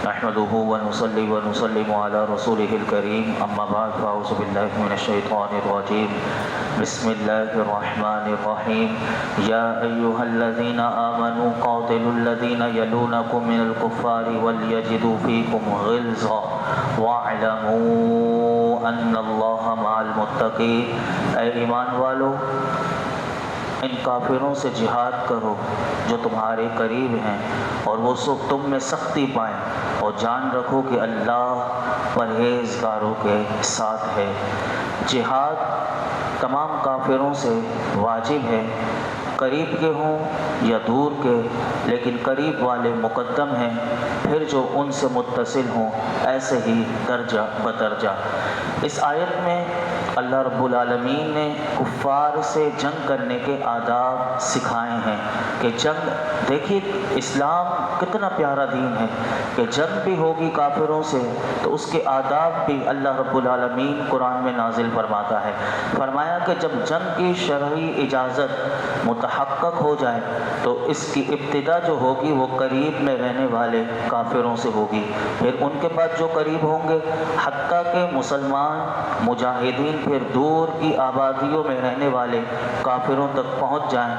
نحمده ونصلي ونسلم على رسوله الكريم اما بعد فاعوذ بالله من الشيطان الرجيم بسم الله الرحمن الرحيم يا ايها الذين امنوا قاتلوا الذين يلونكم من الكفار وليجدوا فيكم غلظة واعلموا ان الله مع المتقين۔ اے ایمان والو، ان کافروں سے جہاد کرو جو تمہارے قریب ہیں اور وہ سب تم میں سختی پائیں، اور جان رکھو کہ اللہ پرہیزگاروں کے ساتھ ہے۔ جہاد تمام کافروں سے واجب ہے، قریب کے ہوں یا دور کے، لیکن قریب والے مقدم ہیں، پھر جو ان سے متصل ہوں ایسے ہی درجہ بدرجہ۔ اس آیت میں اللہ رب العالمین نے کفار سے جنگ کرنے کے آداب سکھائے ہیں کہ جنگ، دیکھیے اسلام کتنا پیارا دین ہے کہ جنگ بھی ہوگی کافروں سے تو اس کے آداب بھی اللہ رب العالمین قرآن میں نازل فرماتا ہے۔ فرمایا کہ جب جنگ کی شرعی اجازت متحقق ہو جائے تو اس کی ابتدا جو ہوگی وہ قریب میں رہنے والے کافروں سے ہوگی، پھر ان کے بعد جو قریب ہوں گے، حتیٰ کہ مسلمان مجاہدین پھر دور کی آبادیوں میں رہنے والے کافروں تک پہنچ جائیں۔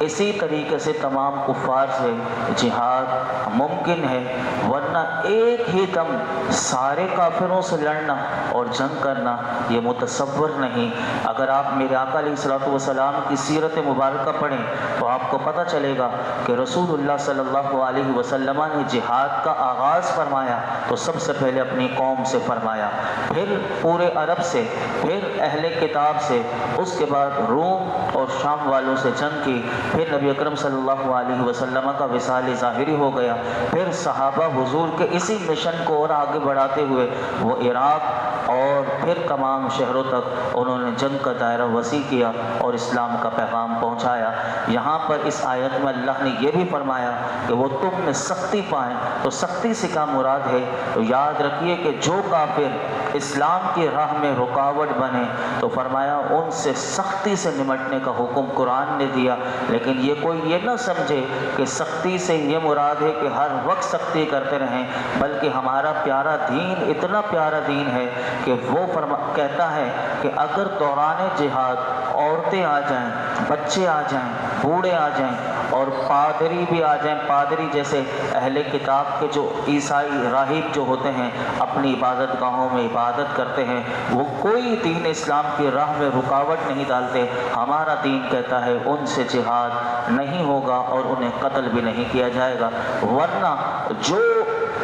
اسی طریقے سے تمام کفار سے جہاد ممکن ہے، ورنہ ایک ہی دم سارے کافروں سے لڑنا اور جنگ کرنا یہ متصور نہیں۔ اگر آپ میرے آقا علیہ الصلوۃ والسلام کی سیرت مبارکہ پڑھیں تو آپ کو پتہ چلے گا کہ رسول اللہ صلی اللہ علیہ وسلم نے جہاد کا آغاز فرمایا تو سب سے پہلے اپنی قوم سے فرمایا، پھر پورے عرب سے، پھر اہل کتاب سے، اس کے بعد روم اور شام والوں سے جنگ کی، پھر نبی اکرم صلی اللہ علیہ وسلم کا وصال ظاہری ہو گیا، پھر صحابہ حضور کے اسی مشن کو اور آگے بڑھاتے ہوئے وہ عراق اور پھر تمام شہروں تک انہوں نے جنگ کا دائرہ وسیع کیا اور اسلام کا پیغام پہنچایا۔ یہاں پر اس آیت میں اللہ نے یہ بھی فرمایا کہ وہ تم میں سختی پائیں، تو سختی سے کیا مراد ہے؟ تو یاد رکھیے کہ جو کافر اسلام کی راہ میں رکاوٹ بنے تو فرمایا ان سے سختی سے نمٹنے کا حکم قرآن نے دیا، لیکن یہ کوئی یہ نہ سمجھے کہ سختی سے یہ مراد ہے کہ ہر وقت سختی کرتے رہیں، بلکہ ہمارا پیارا دین اتنا پیارا دین ہے کہ وہ کہتا ہے کہ اگر دوران جہاد عورتیں آ جائیں، بچے آ جائیں، بوڑھے آ جائیں اور پادری بھی آ جائیں، پادری جیسے اہل کتاب کے جو عیسائی راہب جو ہوتے ہیں اپنی عبادت گاہوں میں عبادت کرتے ہیں، وہ کوئی دین اسلام کی راہ میں رکاوٹ نہیں ڈالتے، ہمارا دین کہتا ہے ان سے جہاد نہیں ہوگا اور انہیں قتل بھی نہیں کیا جائے گا۔ ورنہ جو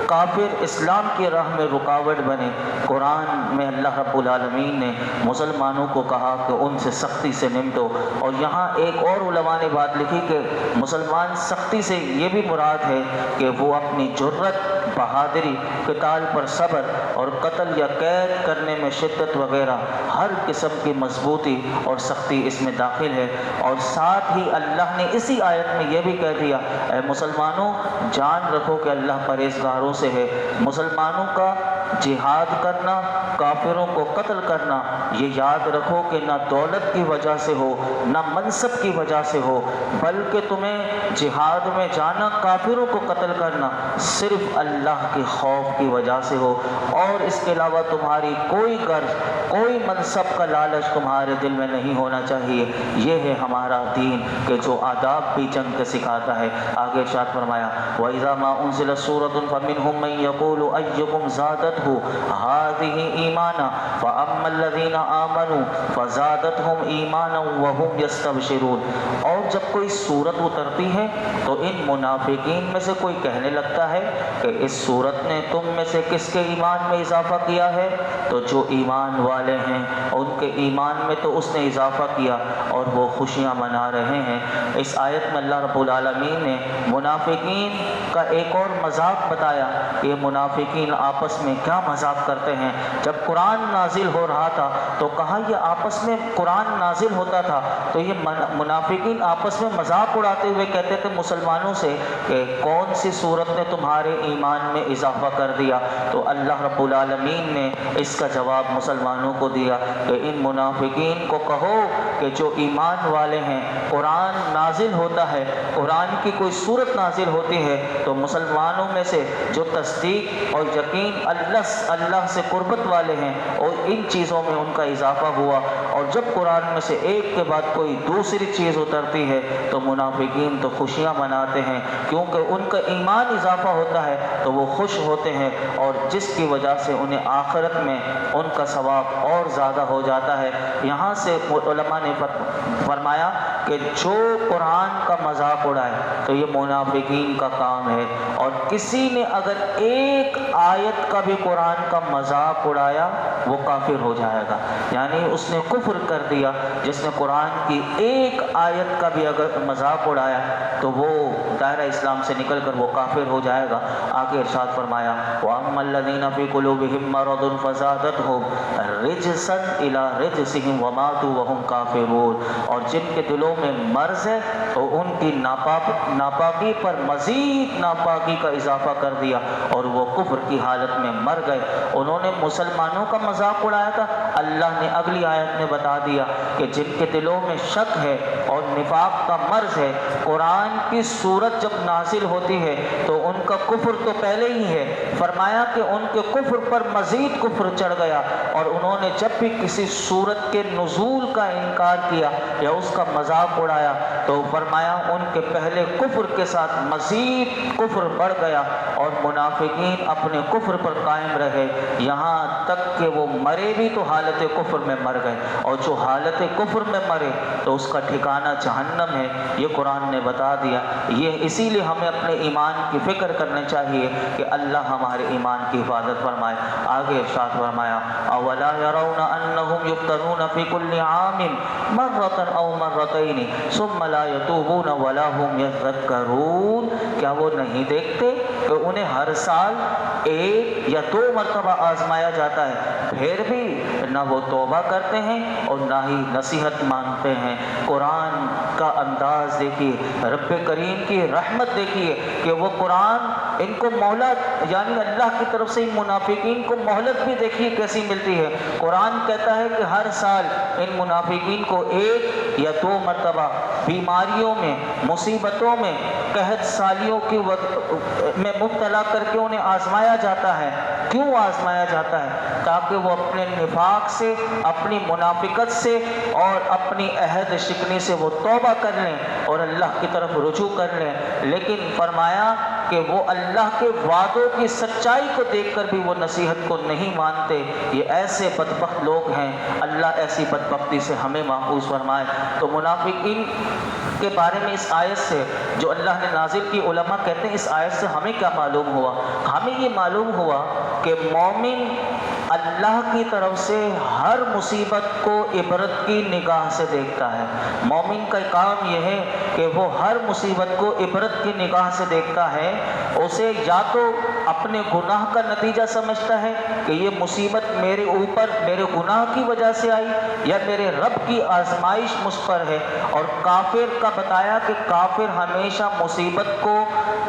کافر اسلام کی راہ میں رکاوٹ بنے، قرآن میں اللہ رب العالمین نے مسلمانوں کو کہا کہ ان سے سختی سے نمٹو، اور یہاں ایک اور علماء نے بات لکھی کہ مسلمان سختی سے یہ بھی مراد ہے کہ وہ اپنی جرت، بہادری، قتال پر صبر اور قتل یا قید کرنے میں شدت وغیرہ ہر قسم کی مضبوطی اور سختی اس میں داخل ہے۔ اور ساتھ ہی اللہ نے اسی آیت میں یہ بھی کہہ دیا، اے مسلمانوں جان رکھو کہ اللہ پرہیزگاروں سے ہے۔ مسلمانوں کا جہاد کرنا، کافروں کو قتل کرنا، یہ یاد رکھو کہ نہ دولت کی وجہ سے ہو، نہ منصب کی وجہ سے ہو، بلکہ تمہیں جہاد میں جانا، کافروں کو قتل کرنا صرف اللہ کے خوف کی وجہ سے ہو، اور اس کے علاوہ تمہاری کوئی غرض، کوئی منصب کا لالچ تمہارے دل میں نہیں ہونا چاہیے۔ یہ ہے ہمارا دین کہ جو آداب بھی جنگ کے سکھاتا ہے۔ آگے ارشاد فرمایا، وَإِذَا مَا أُنزِلَتْ سُورَةٌ فَمِنْهُم مَّن يَقُولُ أَيُّكُمْ زَادَتْهُ هَٰذِهِ إِيمَانًا فَأَمَّا الَّذِينَ آمَنُوا فَزَادَتْهُمْ إِيمَانًا وَهُمْ يَسْتَبْشِرُونَ۔ اور جب کوئی سورت اترتی ہے تو ان منافقین میں سے کوئی کہنے لگتا ہے کہ اس سورت نے تم میں سے کس کے ایمان میں اضافہ کیا ہے؟ تو جو ایمان والے ہیں ان کے ایمان میں تو اس نے اضافہ کیا اور وہ خوشیاں منا رہے ہیں۔ اس آیت میں اللہ رب العالمین نے منافقین کا ایک اور مذاق بتایا کہ یہ منافقین آپس میں کیا مذاق کرتے ہیں۔ جب قرآن نازل ہو رہا تھا تو کہا یہ آپس میں قرآن نازل ہوتا تھا تو یہ منافقین آپس میں مذاق اڑاتے ہوئے کہتے تھے مسلمانوں سے کہ کون سی صورت نے تمہارے ایمان میں اضافہ کر دیا؟ تو اللہ رب العالمین نے اس کا جواب مسلمانوں کو دیا کہ ان منافقین کو کہو کہ جو ایمان والے ہیں، قرآن نازل ہوتا ہے، قرآن کی کوئی صورت نازل ہوتی ہے تو مسلمانوں میں سے جو تصدیق اور یقین اللہ سے قربت والے ہیں اور ان چیزوں میں ان کا اضافہ ہوا، اور جب قرآن میں سے ایک کے بعد کوئی دوسری چیز اترتی ہے تو منافقین تو خوشیاں مناتے ہیں، کیونکہ ان کا ایمان اضافہ ہوتا ہے تو وہ خوش ہوتے ہیں، اور جس کی وجہ سے انہیں آخرت میں ان کا ثواب اور زیادہ ہو جاتا ہے۔ یہاں سے علماء نے فرمایا کہ جو قرآن کا مذاق اڑائے تو یہ منافقین کا کام ہے، اور کسی نے اگر ایک آیت کا بھی قرآن کا مذاق اڑایا وہ کافر ہو جائے گا، یعنی اس نے کفر کر دیا۔ جس نے قرآن کی ایک آیت کا بھی اگر مذاق اڑایا تو وہ دائرہ اسلام سے نکل کر وہ کافر ہو جائے گا۔ آگے ارشاد فرمایا وَأَمَّا الَّذِينَ فِي قُلُوبِهِم مَّرَضٌ فَزَادَتْهُمْ رِجْسًا إِلَىٰ رِجْسِهِمْ وَمَاتُوا وَهُمْ كَافِرُونَ، اور جن کے دلوں میں مرض ہے تو ان کی ناپاکی پر مزید ناپاکی کا اضافہ کر دیا اور وہ کفر کی حالت میں مر گئے۔ انہوں نے مسلمانوں کا مذاق اڑایا تھا، اللہ نے اگلی آیت میں بتا دیا کہ جن کے دلوں میں شک ہے اور نفاق کا مرض ہے، قرآن کی صورت جب نازل ہوتی ہے تو ان کا کفر تو پہلے ہی ہے، فرمایا کہ ان کے کفر پر مزید کفر چڑھ گیا، اور انہوں نے جب بھی کسی صورت کے نزول کا انکار کیا یا اس کا مذاق اڑایا تو فرمایا ان کے پہلے کفر کے ساتھ مزید کفر بڑھ گیا، اور منافقین اپنے کفر پر قائم رہے یہاں تک کہ وہ مرے بھی تو حالت کفر میں مر گئے، اور جو حالت کفر میں مرے تو اس کا ٹھکانہ جہنم ہے، یہ قرآن نے بتا دیا۔ یہ اسی لیے ہمیں اپنے ایمان کی فکر کرنی چاہیے کہ اللہ ہمارے ایمان کی حفاظت فرمائے۔ آگے ارشاد فرمایا اولا يرون انهم يفتنون في كل عام مرة او مرتين ثم لا يتوبون ولا هم يذكرون، کیا وہ نہیں دیکھتے کہ انہیں ہر سال ایک یا دو مرتبہ آزمایا جاتا ہے، پھر بھی نہ وہ توبہ کرتے ہیں اور نہ ہی نصیحت مانتے ہیں۔ قرآن کا انداز دیکھیے، رب کریم کی رحمت دیکھیے کہ وہ قرآن ان کو مہلت، یعنی اللہ کی طرف سے منافقین کو مہلت بھی دیکھیے کیسی ملتی ہے۔ قرآن کہتا ہے کہ ہر سال ان منافقین کو ایک یا دو مرتبہ بیماریوں میں، مصیبتوں میں، قحط سالیوں کی میں مبتلا کر کے انہیں آزمایا جاتا ہے۔ کیوں آزمایا جاتا ہے؟ تاکہ وہ اپنے نفاق سے، اپنی منافقت سے اور اپنی عہد شکنی سے وہ توبہ کر لیں اور اللہ کی طرف رجوع کر لیں، لیکن فرمایا کہ وہ اللہ کے وعدوں کی سچائی کو دیکھ کر بھی وہ نصیحت کو نہیں مانتے۔ یہ ایسے بدبخت لوگ ہیں، اللہ ایسی بدبختی سے ہمیں محفوظ فرمائے۔ تو منافقین کے بارے میں اس آیت سے جو اللہ نے نازل کی، علماء کہتے ہیں اس آیت سے ہمیں کیا معلوم ہوا؟ ہمیں یہ معلوم ہوا کہ مومن اللہ کی طرف سے ہر مصیبت کو عبرت کی نگاہ سے دیکھتا ہے۔ مومن کا کام یہ ہے کہ وہ ہر مصیبت کو عبرت کی نگاہ سے دیکھتا ہے، اسے یا تو اپنے گناہ کا نتیجہ سمجھتا ہے کہ یہ مصیبت میرے اوپر میرے گناہ کی وجہ سے آئی یا میرے رب کی آزمائش مجھ پر ہے، اور کافر کا بتایا کہ کافر ہمیشہ مصیبت کو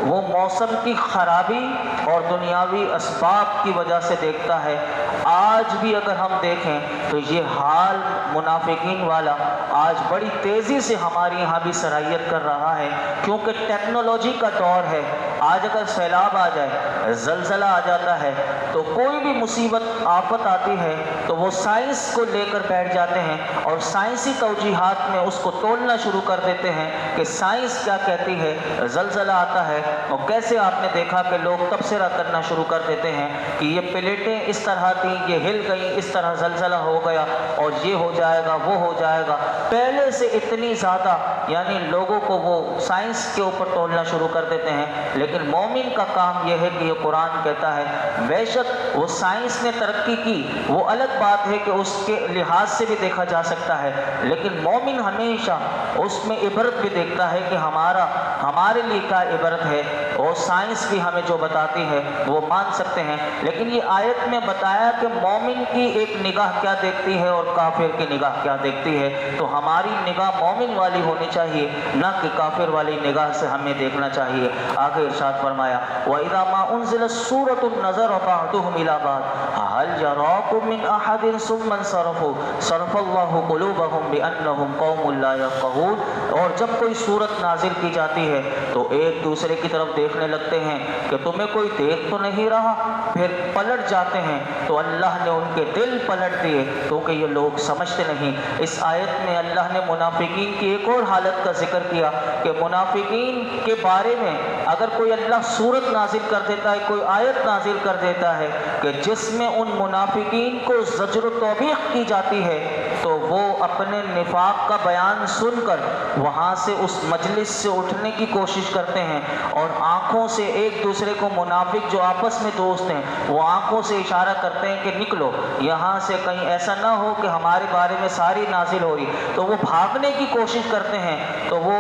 وہ موسم کی خرابی اور دنیاوی اسباب کی وجہ سے دیکھتا ہے۔ آج بھی اگر ہم دیکھیں تو یہ حال منافقین والا آج بڑی تیزی سے ہمارے یہاں بھی سرایت کر رہا ہے، کیونکہ ٹیکنالوجی کا دور ہے۔ آج اگر سیلاب آ جائے، زلزلہ آ جاتا ہے، تو کوئی بھی مصیبت آفت آتی ہے تو وہ سائنس کو لے کر بیٹھ جاتے ہیں اور سائنسی توجیحات میں اس کو تولنا شروع کر دیتے ہیں کہ سائنس کیا کہتی ہے۔ زلزلہ آتا ہے اور کیسے آپ نے دیکھا کہ لوگ تبصرہ کرنا شروع کر دیتے ہیں کہ یہ پلیٹیں اس طرح تھیں، یہ ہل گئیں، اس طرح زلزلہ ہو گیا اور یہ ہو جائے گا، وہ ہو جائے گا۔ پہلے سے اتنی زیادہ یعنی لوگوں کو وہ سائنس کے اوپر تولنا شروع کر دیتے ہیں، لیکن مومن کا کام یہ ہے کہ یہ قرآن کہتا ہے بے شک وہ سائنس نے ترقی کی، وہ الگ بات ہے کہ اس کے لحاظ سے بھی دیکھا جا سکتا ہے، لیکن مومن ہمیشہ اس میں عبرت بھی دیکھتا ہے کہ ہمارے لیے کیا عبرت ہے۔ وہ سائنس بھی ہمیں جو بتاتی ہے وہ مان سکتے ہیں، لیکن یہ آیت میں بتایا کہ مومن کی ایک نگاہ کیا دیکھتی ہے اور کافر کی نگاہ کیا دیکھتی ہے، تو ہماری نگاہ مومن والی ہونی چاہیے، نہ کہ کافر والی نگاہ سے ہمیں دیکھنا چاہیے۔ آگے ارشاد فرمایا وَإِذَا مَا أُنزِلَتْ سُورَةٌ نَظَرَ بَعْضُهُمْ إِلَىٰ بَعْضٍ هَلْ يَرَاكُم مِّنْ أَحَدٍ ثُمَّ انصَرَفُوا صَرَفَ اللَّهُ قُلُوبَهُمْ بِأَنَّهُمْ قَوْمٌ لَا يَفْقَهُونَ۔ اور جب کوئی صورت نازل کی جاتی ہے تو ایک دوسرے کی طرف دیکھنے لگتے ہیں کہ تمہیں کوئی دیکھ تو نہیں رہا، پھر پلٹ جاتے ہیں تو اللہ نے ان کے دل پلٹ دیے کیونکہ یہ لوگ سمجھتے نہیں۔ اس آیت میں اللہ نے منافقین کی ایک اور حالت کا ذکر کیا کہ منافقین کے بارے میں اگر کوئی اللہ صورت نازل کر دیتا ہے، کوئی آیت نازل کر دیتا ہے کہ جس میں ان منافقین کو زجر و توبیخ کی جاتی ہے، تو وہ اپنے نفاق کا بیان سن کر وہاں سے اس مجلس سے اٹھنے کی کوشش کرتے ہیں اور آنکھوں سے ایک دوسرے کو، منافق جو آپس میں دوست ہیں وہ آنکھوں سے اشارہ کرتے ہیں کہ نکلو یہاں سے، کہیں ایسا نہ ہو کہ ہمارے بارے میں ساری نازل ہو رہی، تو وہ بھاگنے کی کوشش کرتے ہیں۔ تو وہ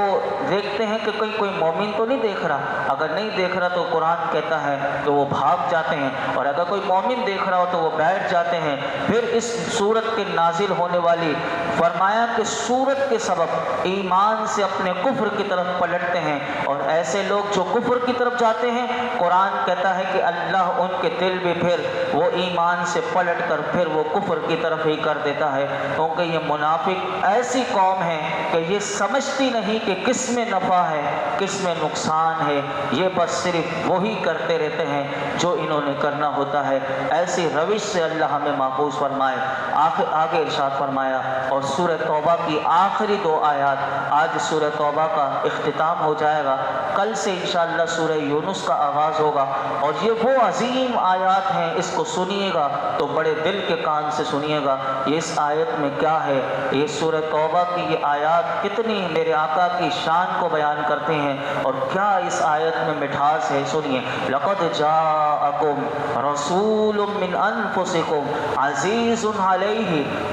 دیکھتے ہیں کہ کہیں کوئی مومن تو نہیں دیکھ رہا، اگر نہیں دیکھ رہا تو قرآن کہتا ہے تو وہ بھاگ جاتے ہیں، اور اگر کوئی مومن دیکھ رہا ہو تو وہ بیٹھ جاتے ہیں۔ پھر اس صورت کے نازل ہونے والی فرمایا کہ صورت کے سبب ایمان سے اپنے کفر کی طرف پلٹتے ہیں، اور ایسے لوگ جو کفر کی طرف جاتے ہیں قرآن کہتا ہے کہ اللہ ان کے دل بھی پھر وہ ایمان سے پلٹ کر پھر وہ کفر کی طرف ہی کر دیتا ہے، کیونکہ یہ منافق ایسی قوم ہے کہ یہ سمجھتی نہیں کہ کس میں نفع ہے کس میں نقصان ہے، یہ بس صرف وہی کرتے رہتے ہیں جو انہوں نے کرنا ہوتا ہے۔ ایسی روش سے اللہ ہمیں محفوظ فرمائے۔ آگے ارشاد فرمایا، اور سورہ توبہ کی آخری 2 آیات، آج سورہ توبہ کا اختتام ہو جائے گا، کل سے انشاءاللہ سورہ یونس کا آغاز ہوگا، اور یہ وہ عظیم آیات ہیں، اس کو سنیے گا تو بڑے دل کے کان سے سنیے گا یہ اس آیت میں کیا ہے۔ یہ سورہ توبہ کی یہ آیات کتنی میرے آقا کی شان کو بیان کرتے ہیں اور کیا اس آیت میں مٹھاس ہے، سنیے۔ لَقَدْ جَاءَكُمْ رَسُولٌ مِّنْ أَنفُسِكُمْ عَزِيزٌ عَلَيْهِ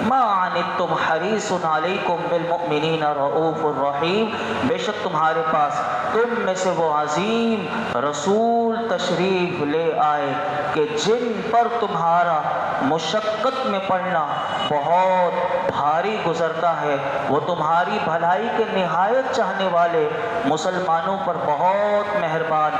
مَا عَنِتُّمْ حَرِيصٌ عَلَيْكُمْ بِالْمُؤْمِنِينَ رَءُوفٌ رَحِيمٌ۔ بے شک تمہارے پاس تم میں سے وہ عظیم رسول تشریف لے آئے کہ جن پر تمہارا مشقت میں پڑنا بہت بھاری گزرتا ہے، وہ تمہاری بھلائی کے نہایت چاہنے والے، مسلمانوں پر بہت مہربان،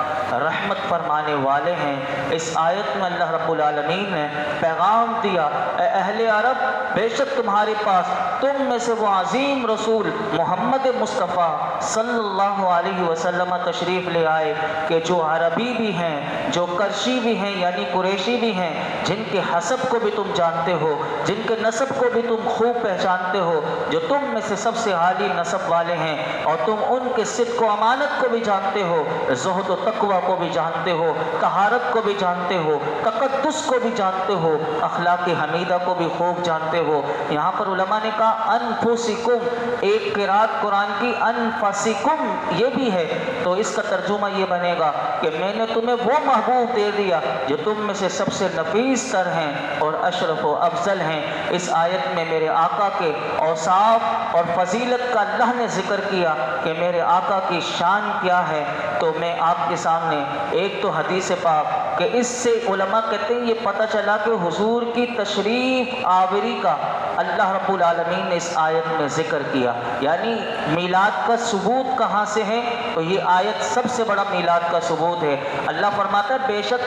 رحمت فرمانے والے ہیں۔ اس آیت میں اللہ رب العالمین نے پیغام دیا، اے اہل عرب، بے شک تمہارے پاس تم میں سے وہ عظیم رسول محمد مصطفیٰ صلی اللہ علیہ وسلم تشریف لے آئے کہ جو عربی بھی ہیں، جو کرشی بھی ہیں یعنی قریشی بھی ہیں، جن کے حسب کو بھی تم جانتے ہو، جن کے نسب کو بھی تم خوب پہچانتے ہو، جو تم میں سے سب سے عالی نسب والے ہیں، اور تم ان کے صدق و امانت کو بھی جانتے ہو، زہد و تقوی کو بھی جانتے ہو، طہارت کو بھی جانتے ہو، تقدس کو بھی جانتے ہو، اخلاق حمیدہ کو بھی خوب جانتے ہو۔ یہاں پر علماء نے کہا انفسکم، ایک قرات قرآن کی انفسکم یہ بھی ہے، تو اس کا ترجمہ یہ بنے گا کہ میں نے تمہیں وہ محبوب دے دیا جو تم میں سے سب سے نفیس تر ہیں اور اشرف و افضل ہیں۔ اس آیت میں میرے آقا کے اوصاف اور فضیلت کا اللہ نے ذکر کیا کہ میرے آقا کی شان کیا ہے، تو میں آپ کے سامنے ایک تو حدیث پاک کہ اس سے علماء کہتے ہیں یہ پتہ چلا کہ حضور کی تشریف آوری کا اللہ رب العالمین نے اس آیت میں ذکر کیا، یعنی میلاد کا ثبوت کہاں سے ہے، تو یہ آیت سب سے بڑا میلاد کا ثبوت ہے۔ اللہ فرماتا ہے بے شک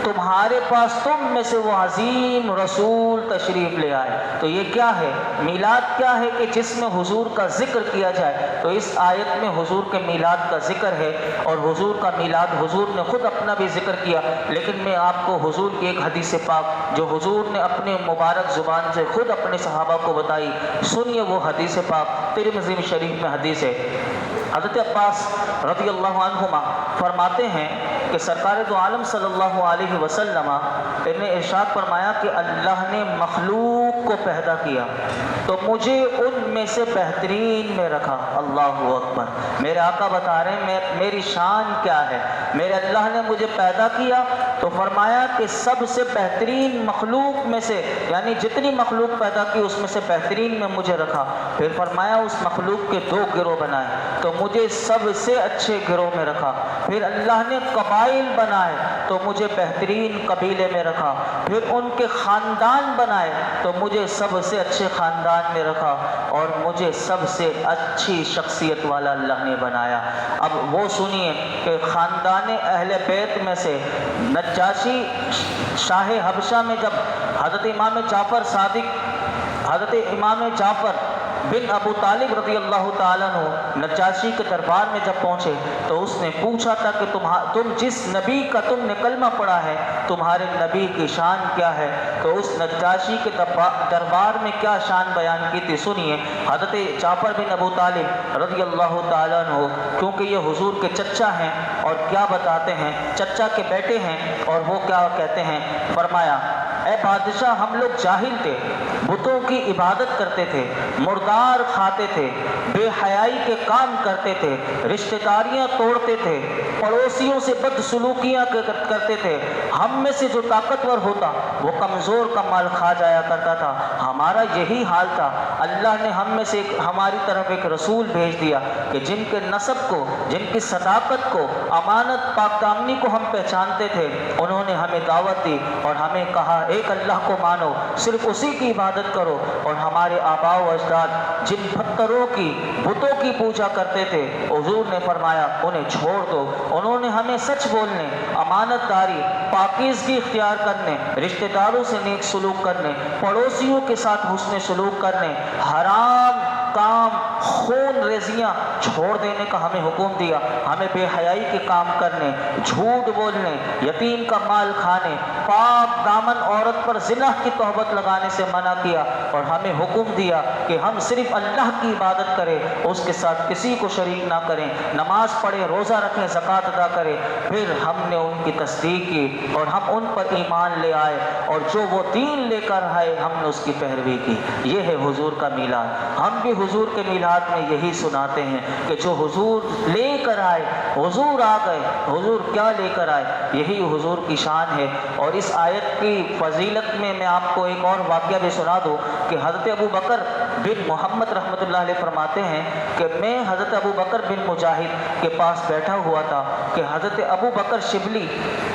تمہارے پاس تم میں سے وہ عظیم رسول تشریف لے آئے، تو یہ کیا ہے، میلاد کیا ہے کہ جس میں حضور کا ذکر کیا جائے، تو اس آیت میں حضور کے میلاد کا ذکر ہے، اور حضور کا میلاد حضور نے خود اپنا بھی ذکر کیا، لیکن میں آپ کو حضور کی ایک حدیث پاک جو حضور نے اپنے مبارک زبان سے خود اپنے صحابہ کو بتائی، سنیے وہ حدیث پاک، ترمذی شریف میں حدیث ہے۔ حضرت عباس رضی اللہ عنہما فرماتے ہیں کہ سرکار دو عالم صلی اللہ علیہ وسلم نے ارشاد فرمایا کہ اللہ نے مخلوق کو پیدا کیا تو مجھے ان میں سے بہترین میں رکھا۔ اللہ اکبر۔ میرے آقا بتا رہے ہیں میری شان کیا ہے۔ میرے اللہ نے مجھے پیدا کیا تو فرمایا کہ سب سے بہترین مخلوق میں سے، یعنی جتنی مخلوق پیدا کی اس میں سے بہترین میں مجھے رکھا۔ پھر فرمایا اس مخلوق کے 2 گروہ بنائے تو مجھے سب سے اچھے گروہ میں رکھا۔ پھر اللہ نے قبائل بنائے تو مجھے بہترین قبیلے میں رکھا۔ پھر ان کے خاندان بنائے تو مجھے سب سے اچھے خاندان میں رکھا، اور مجھے سب سے اچھی شخصیت والا اللہ نے بنایا۔ اب وہ سنیے کہ خاندان اہل بیت میں سے نجاشی شاہ حبشہ میں جب حضرت امام جعفر صادق، حضرت امام جعفر بن ابو طالب رضی اللہ تعالیٰ عنہ نجاشی کے دربار میں جب پہنچے تو اس نے پوچھا تھا کہ تم جس نبی کا تم نے کلمہ پڑھا ہے تمہارے نبی کی شان کیا ہے؟ تو اس نجاشی کے دربار میں کیا شان بیان کی تھی، سنیے۔ حضرت جعفر بن ابو طالب رضی اللہ تعالیٰ عنہ کیونکہ یہ حضور کے چچا ہیں، اور کیا بتاتے ہیں، چچا کے بیٹے ہیں، اور وہ کیا کہتے ہیں، فرمایا اے بادشاہ ہم لوگ جاہل تھے، بتوں کی عبادت کرتے تھے، مردار کھاتے تھے، بے حیائی کے کام کرتے تھے، رشتہ داریاں توڑتے تھے، پڑوسیوں سے بدسلوکیاں کرتے تھے۔ ہم میں سے جو طاقتور ہوتا وہ کمزور کا مال کھا جایا کرتا تھا، ہمارا یہی حال تھا۔ اللہ نے ہم میں سے ہماری طرف ایک رسول بھیج دیا کہ جن کے نسب کو، جن کی صداقت کو، امانت پاک دامنی کو ہم پہچانتے تھے، انہوں نے ہمیں دعوت دی اور ہمیں کہا ایک اللہ کو مانو، صرف اسی کی عبادت کرو، اور ہمارے آباء و اجداد جن پتھروں کی، بتوں کی پوجا کرتے تھے حضور نے فرمایا انہیں چھوڑ دو۔ انہوں نے ہمیں سچ بولنے، امانت داری، پاکیزگی اختیار کرنے، رشتہ داروں سے نیک سلوک کرنے، پڑوسیوں کے ساتھ حسن سلوک کرنے، حرام کام، خون ریزیاں چھوڑ دینے کا ہمیں حکم دیا، ہمیں بے حیائی کے کام کرنے، جھوٹ بولنے، یتیم کا مال کھانے، پاک دامن عورت پر زنا کی تہمت لگانے سے منع کیا، اور ہمیں حکم دیا کہ ہم صرف اللہ کی عبادت کریں، اس کے ساتھ کسی کو شریک نہ کریں، نماز پڑھیں، روزہ رکھیں، زکوٰۃ ادا کریں۔ پھر ہم نے ان کی تصدیق کی اور ہم ان پر ایمان لے آئے، اور جو وہ دین لے کر آئے ہم نے اس کی پیروی کی۔ یہ ہے حضور کا میلاد۔ ہم بھی حضور کے میلاد میں یہی سناتے ہیں کہ جو حضور لے کر آئے، حضور آ گئے، حضور کیا لے کر آئے، یہی حضور کی شان ہے۔ اور اس آیت کی فضیلت میں میں آپ کو ایک اور واقعہ بھی سنا دوں کہ حضرت ابو بکر بن محمد رحمۃ اللہ علیہ فرماتے ہیں کہ میں حضرت ابو بکر بن مجاہد کے پاس بیٹھا ہوا تھا کہ حضرت ابو بکر شبلی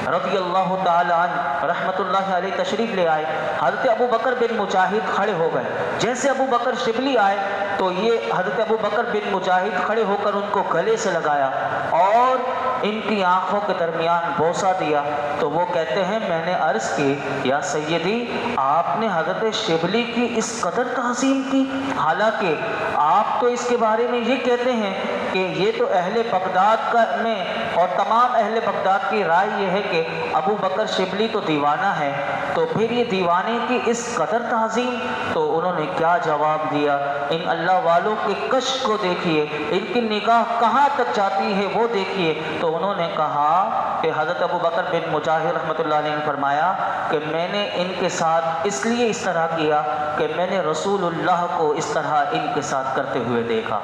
رضی اللہ تعالی عنہ رحمۃ اللہ علیہ تشریف لے آئے۔ حضرت ابو بکر بن مجاہد کھڑے ہو گئے، جیسے ابو بکر شبلی آئے تو یہ حضرت ابو بکر بن مجاہد کھڑے ہو کر ان کو گلے سے لگایا اور ان کی آنکھوں کے درمیان بوسہ دیا۔ تو وہ کہتے ہیں میں نے عرض کی یا سیدی آپ نے حضرت شبلی کی اس قدر تعظیم کی، حالانکہ آپ تو اس کے بارے میں یہ کہتے ہیں کہ یہ تو اہل بغداد کا میں اور تمام اہل بغداد کی رائے یہ ہے کہ ابو بکر شبلی تو دیوانہ ہے، تو پھر یہ دیوانے کی اس قدر تعظیم؟ تو انہوں نے کیا جواب دیا، ان اللہ والوں کے کشف کو دیکھیے، ان کی نگاہ کہاں تک جاتی ہے وہ دیکھیے۔ تو انہوں نے کہا کہ حضرت ابو بکر بن مجاہد رحمۃ اللہ علیہ نے فرمایا کہ میں نے ان کے ساتھ اس لیے اس طرح کیا کہ میں نے رسول اللہ کو اس طرح ان کے ساتھ کرتے ہوئے دیکھا۔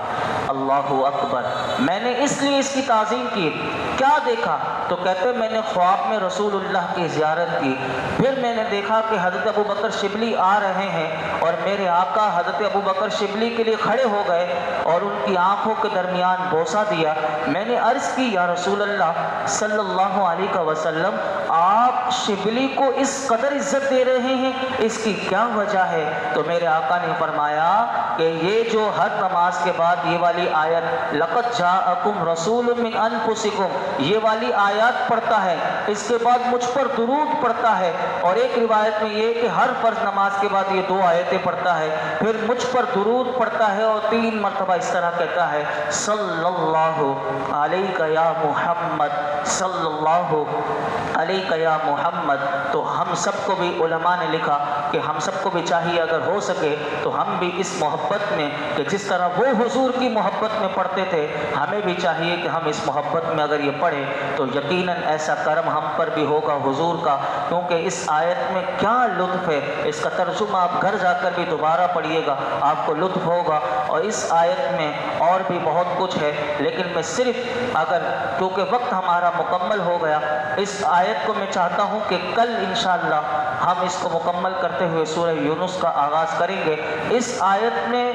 اللہ اکبر۔ میں نے اس لیے اس کی تعظیم کی، کیا دیکھا؟ تو کہتے میں نے خواب میں رسول اللہ کی زیارت کی، پھر میں نے دیکھا کہ حضرت ابو بکر شبلی آ رہے ہیں اور میرے آقا حضرت ابو بکر شبلی کے لیے کھڑے ہو گئے اور ان کی آنکھوں کے درمیان بوسہ دیا۔ میں نے عرض کی یا رسول اللہ صلی اللہ علیہ وسلم آپ شبلی کو اس قدر عزت دے رہے ہیں، اس کی کیا وجہ ہے؟ تو میرے آقا نے فرمایا کہ یہ جو ہر نماز کے بعد یہ والی آیت لقد جاءکم رسول من انفسکم یہ والی آیات پڑھتا ہے، اس کے بعد مجھ پر درود پڑھتا ہے، اور ایک روایت میں یہ کہ ہر فرض نماز کے بعد یہ 2 آیتیں پڑھتا ہے، پھر مجھ پر درود پڑھتا ہے اور 3 مرتبہ اس طرح کہتا ہے صلی اللہ علیہ یا محمد، صلی اللہ علیک یا محمد۔ تو ہم سب کو بھی علماء نے لکھا کہ ہم سب کو بھی چاہیے اگر ہو سکے تو ہم بھی اس محبت میں، کہ جس طرح وہ حضور کی محبت میں پڑھتے تھے، ہمیں بھی چاہیے کہ ہم اس محبت میں اگر یہ پڑھیں تو یقیناً ایسا کرم ہم پر بھی ہوگا حضور کا۔ کیونکہ اس آیت میں کیا لطف ہے، اس کا ترجمہ آپ گھر جا کر بھی دوبارہ پڑھیے گا، آپ کو لطف ہوگا۔ اور اس آیت میں اور بھی بہت کچھ ہے، لیکن میں صرف اگر کیونکہ وقت ہمارا مکمل ہو گیا، اس آیت کو میں چاہتا ہوں کہ کل انشاءاللہ ہم اس کو مکمل کرتے ہوئے سورہ یونس کا آغاز کریں گے۔ اس آیت میں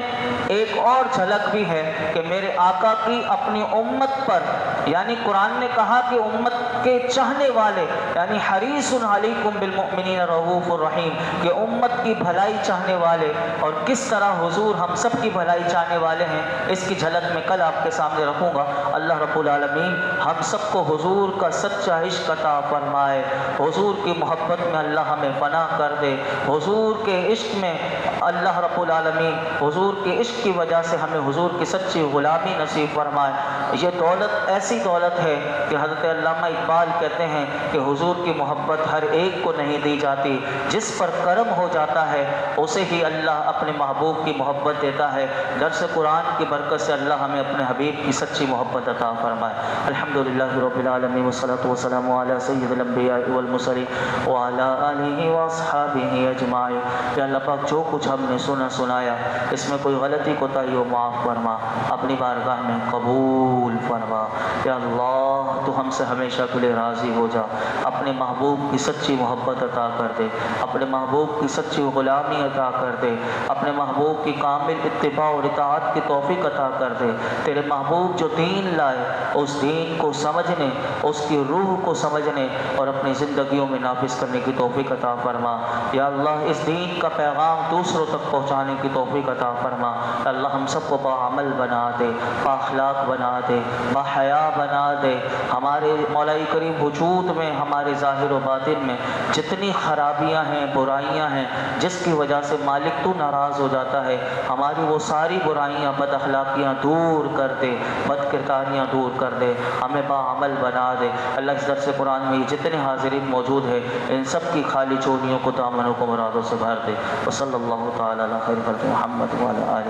ایک اور جھلک بھی ہے کہ میرے آقا کی اپنی امت پر، یعنی قرآن نے کہا کہ امت کے چاہنے والے، یعنی حریص علیکم بالمؤمنین رؤوف الرحیم، کہ امت کی بھلائی چاہنے والے، اور کس طرح حضور ہم سب کی بھلائی چاہنے والے ہیں، اس کی جھلک میں کل آپ کے سامنے رکھوں گا۔ اللہ رب العالمین ہم سب کو حضور کا سچا عشق عطا فرمائے، حضور کی محبت میں اللہ ہمیں فنا کر دے، حضور کے عشق میں اللہ رب العالمین حضور کے عشق کی وجہ سے ہمیں حضور کی سچی غلامی نصیب فرمائے۔ یہ دولت ایسی دولت ہے کہ حضرت علامہ اقبال کہتے ہیں کہ حضور کی محبت ہر ایک کو نہیں دی جاتی، جس پر کرم ہو جاتا ہے اسے ہی اللہ اپنے محبوب کی محبت دیتا ہے۔ درس قرآن کی برکت سے اللہ ہمیں اپنے حبیب کی سچی محبت عطا فرمائے۔ الحمدللہ رب العالمین والصلاۃ والسلام علی سید الانبیاء والمرسلین وعلی آلہ واصحابہ اجمعین۔ یا اللہ پاک جو کچھ ہم نے سنایا اس میں کوئی غلطی کوتاہی ہو معاف فرما، اپنی بارگاہ میں قبول فرما۔ یا اللہ تو ہم سے ہمیشہ کے لیے راضی ہو جا، اپنے محبوب کی سچی محبت عطا کر دے، اپنے محبوب کی سچی غلامی عطا کر دے، اپنے محبوب کی کامل اتباع اور اطاعت کی توفیق عطا کر دے۔ تیرے محبوب جو دین لائے اس دین کو سمجھنے، اس کی روح کو سمجھنے اور اپنی زندگیوں میں نافذ کرنے کی توفیق عطا فرما۔ یا اللہ اس دین کا پیغام دوسروں تک پہنچانے کی توفیق عطا فرما۔ اللہ ہم سب کو باعمل بنا دے، بااخلاق بنا دے، باحیا بنا دے۔ ہمارے مولا کریم وجود میں، ہمارے ظاہر و باطن میں جتنی خرابیاں ہیں، برائیاں ہیں، جس کی وجہ سے مالک تو ناراض ہو جاتا ہے، ہماری وہ ساری برائیاں، بد اخلاقیاں دور کر دے، بد کرداریاں دور کر دے، ہمیں باعمل بنا دے۔ اللہ اس درس قرآن میں جتنے حاضرین موجود ہیں ان سب کی خالی چوریوں کو، دامنوں کو مرادوں سے بھر دے۔ وصلی اللہ تعالی علی خیر خلق محمد وعلی آلہ